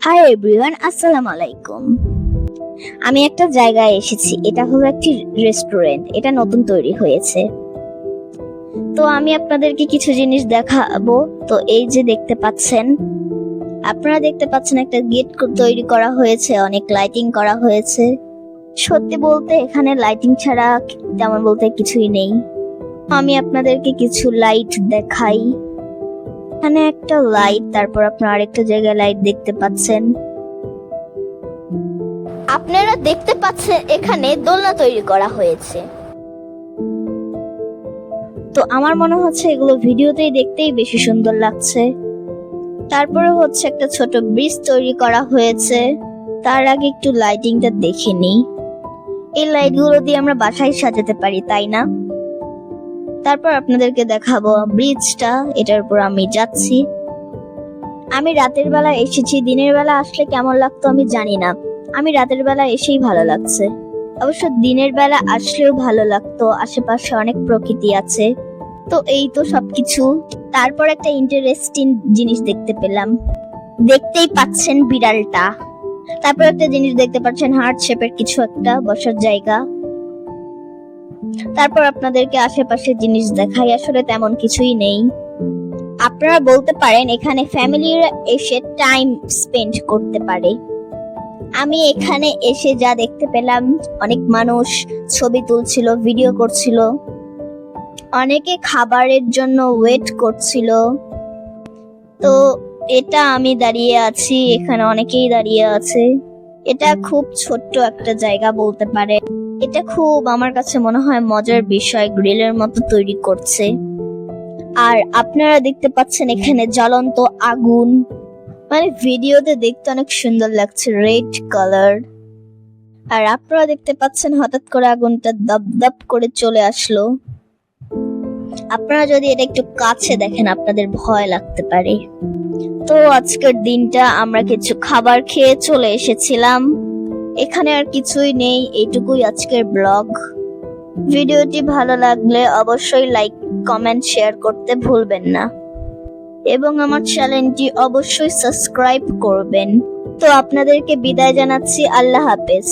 Hi everyone, আসসালামু আলাইকুম। আমি একটা জায়গায় এসেছি। এটা হলো একটি রেস্টুরেন্ট। এটা নতুন তৈরি হয়েছে। তো আমি আপনাদেরকে কিছু জিনিস দেখাবো। তো এই যে দেখতে পাচ্ছেন, আপনারা দেখতে পাচ্ছেন একটা গেট তৈরি করা হয়েছে, অনেক লাইটিং করা হয়েছে। সত্যি বলতে এখানে লাইটিং ছাড়া তেমন বলতে কিছুই নেই। আমি আপনাদেরকে কিছু লাইট দেখাই। এখানে একটা লাইট, তারপর আপনারা আরেকটা জায়গায় লাইট দেখতে পাচ্ছেন। আপনারা দেখতে পাচ্ছেন এখানে দোলনা তৈরি করা হয়েছে। তো আমার মনে হচ্ছে এগুলো ভিডিওতেই দেখতেই বেশি সুন্দর লাগছে। তারপরে হচ্ছে একটা ছোট ব্রিজ তৈরি করা হয়েছে। তার আগে একটু লাইটিংটা দেখে নিই। এই লাইটগুলো দিয়ে আমরা বাসায় সাজাতে পারি, তাই না? তারপর আপনাদেরকে দেখাবো ব্রিজটা। এটার উপর আমি যাচ্ছি। আমি রাতের বেলা এসেছি, দিনের বেলা আসলে কেমন লাগতো আমি জানি না। আমি রাতের বেলা এসেই ভালো লাগছে। অবশ্য দিনের বেলা আসলেও ভালো লাগতো, আশেপাশে অনেক প্রকৃতি আছে। তো এই তো সবকিছু। তারপর একটা ইন্টারেস্টিং জিনিস দেখতে পেলাম। দেখতেই পাচ্ছেন বিড়ালটা। তারপর একটা জিনিস দেখতে পাচ্ছেন, হার্ট শেপের কিছু একটা বসার জায়গা। তারপর আপনাদেরকে আশেপাশে জিনিস দেখাই, আসলে তেমন কিছুই নেই। আপনারা বলতে পারেন এখানে ফ্যামিলিরা এসে টাইম স্পেন্ড করতে পারে। আমি এখানে এসে যা দেখতে পেলাম, অনেক মানুষ ছবি তুলছিল, ভিডিও করছিল, অনেকে খাবারের জন্য ওয়েট করছিল। তো এটা আমি দাঁড়িয়ে আছি, এখানে অনেকেই দাঁড়িয়ে আছে। এটা খুব ছোট্ট একটা জায়গা বলতে পারে। এটা খুব আমার কাছে মনে হয় মজার বিষয়, গ্রিলের মতো তৈরি করছে। আর আপনারা দেখতে পাচ্ছেন এখানে জ্বলন্ত আগুন, মানে ভিডিওতে দেখতে অনেক সুন্দর লাগছে, রেড কালার। আর আপনারা দেখতে পাচ্ছেন হঠাৎ করে আগুনটা দপ দপ করে চলে আসলো। আপনারা যদি এটা একটু কাছে দেখেন আপনাদের ভয় লাগতে পারে। তো আজকের দিনটা আমরা কিছু খাবার খেয়ে চলে এসেছিলাম। এখানে আর কিছুই নেই, এইটুকুই আজকের ব্লগ। ভিডিওটি ভালো লাগলে অবশ্যই লাইক, কমেন্ট, শেয়ার করতে ভুলবেন না এবং আমার চ্যানেলটি অবশ্যই সাবস্ক্রাইব করবেন। তো আপনাদেরকে বিদায় জানাচ্ছি। আল্লাহ হাফেজ।